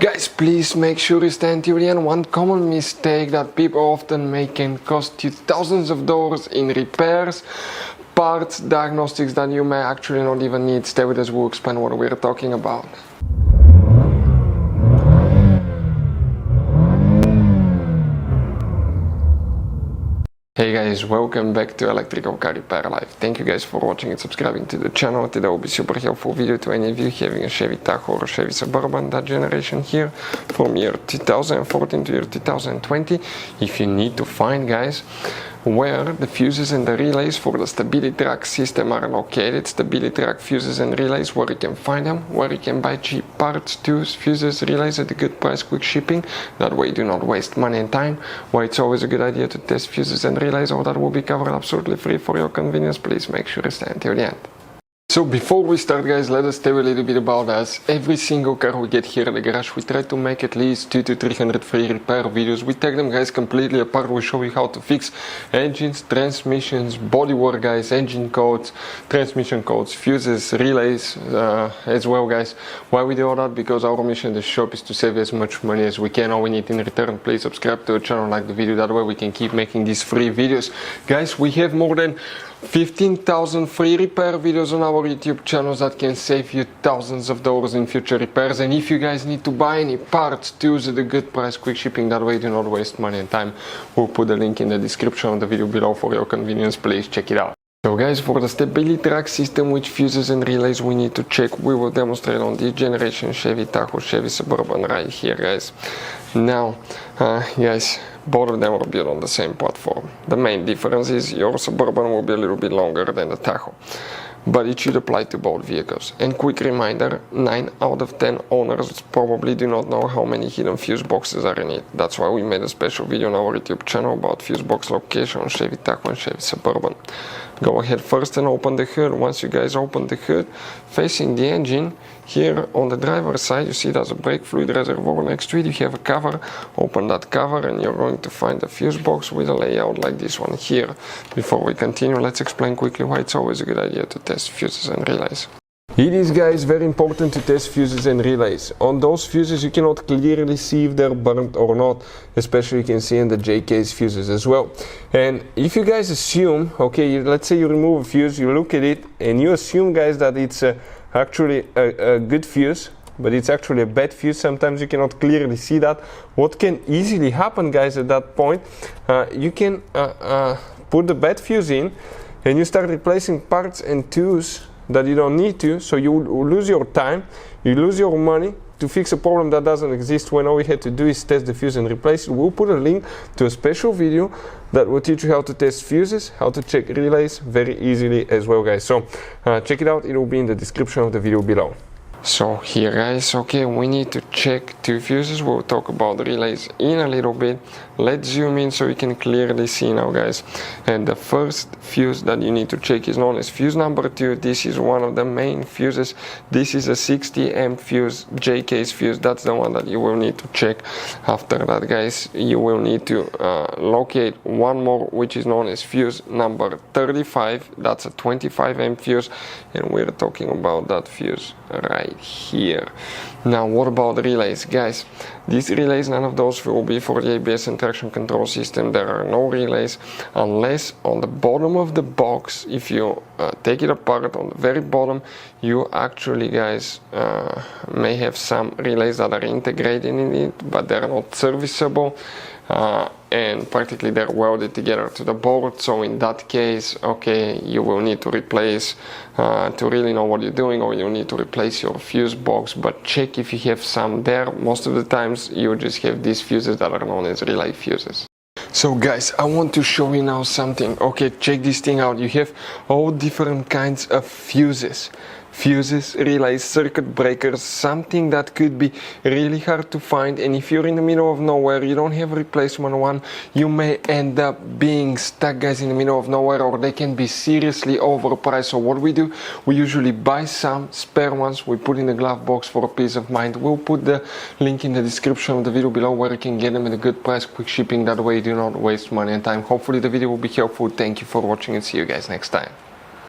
Guys, please make sure you stand till the end. One common mistake that people often make can cost you thousands of dollars in repairs, parts, diagnostics that you may actually not even need. Stay with us, we'll explain what we're talking about. Hey guys, welcome back to Electrical Car Repair Live. Thank you guys for watching and subscribing to the channel. Today will be super helpful video to any of you having a Chevy Tahoe or a Chevy Suburban, that generation here, from year 2014 to year 2020. If you need to find, guys, where the fuses and the relays for the Stabilitrak system are located, Stabilitrak fuses and relays, where you can find them, where you can buy cheap parts, tools, fuses, relays at a good price, quick shipping, that way you do not waste money and time, why it's always a good idea to test fuses and relays, all that will be covered absolutely free for your convenience. Please make sure you stay until the end. So before we start, guys, let us tell you a little bit about us. Every single car we get here at the garage, we try to make at least 200 to 300 free repair videos. We take them, guys, completely apart. We show you how to fix engines, transmissions, bodywork, guys, engine codes, transmission codes, fuses, relays as well, guys. Why we do all that? Because our mission in the shop is to save as much money as we can. All we need in return, please subscribe to the channel, like the video, that way we can keep making these free videos. Guys, we have more than 15,000 free repair videos on our YouTube channels that can save you thousands of dollars in future repairs. And if you guys need to buy any parts, tools at a good price, quick shipping, that way you do not waste money and time, we'll put the link in the description of the video below for your convenience. Please check it out. So guys, for the Stabilitrak system, which fuses and relays we need to check, we will demonstrate on this generation Chevy Tahoe, Chevy Suburban right here, guys. Now, guys, both of them are built on the same platform. The main difference is your Suburban will be a little bit longer than the Tahoe, but it should apply to both vehicles. And quick reminder, 9 out of 10 owners probably do not know how many hidden fuse boxes are in it. That's why we made a special video on our YouTube channel about fuse box location on Chevy Tahoe and Chevy Suburban. Go ahead first and open the hood. Once you guys open the hood, facing the engine, here on the driver's side, you see there's a brake fluid reservoir next to it. You have a cover. Open that cover and you're going to find a fuse box with a layout like this one here. Before we continue, let's explain quickly why it's always a good idea to test fuses and relays. It is, guys, very important to test fuses and relays. On those fuses you cannot clearly see if they're burnt or not, especially you can see in the J-case fuses as well. And if you guys assume, okay, let's say you remove a fuse, you look at it and you assume, guys, that it's actually a good fuse, but it's actually a bad fuse, sometimes you cannot clearly see that. What can easily happen, guys, at that point, you can put the bad fuse in and you start replacing parts and tools that you don't need to, so you lose your time, you lose your money to fix a problem that doesn't exist, when all we had to do is test the fuse and replace it. We'll put a link to a special video that will teach you how to test fuses, how to check relays very easily as well, guys. So check it out, it will be in the description of the video below. So here, guys, okay, we need to check 2 fuses. We'll talk about the relays in a little bit. Let's zoom in so you can clearly see now, guys. And the first fuse that you need to check is known as fuse number 2. This is one of the main fuses. This is a 60 amp fuse, J-case fuse. That's the one that you will need to check. After that, guys, you will need to locate one more, which is known as fuse number 35. That's a 25 amp fuse, and we're talking about that fuse right here. Now, what about the relays, guys? These relays, none of those will be for the ABS and traction control system. There are no relays unless on the bottom of the box, if you take it apart, on the very bottom, you actually, guys, may have some relays that are integrated in it, but they're not serviceable. And practically they're welded together to the board, so in that case, okay, you will need to replace, to really know what you're doing, or you need to replace your fuse box, but check if you have some there. Most of the times you just have these fuses that are known as relay fuses. So guys, I want to show you now something. Okay, check this thing out. You have all different kinds of fuses. Fuses, relays, circuit breakers, something that could be really hard to find, and if you're in the middle of nowhere, you don't have a replacement one, you may end up being stuck, guys, in the middle of nowhere, or they can be seriously overpriced. So what we do, we usually buy some spare ones, we put in the glove box for peace of mind. We'll put the link in the description of the video below where you can get them at a good price, quick shipping, that way you do not waste money and time. Hopefully the video will be helpful. Thank you for watching and see you guys next time.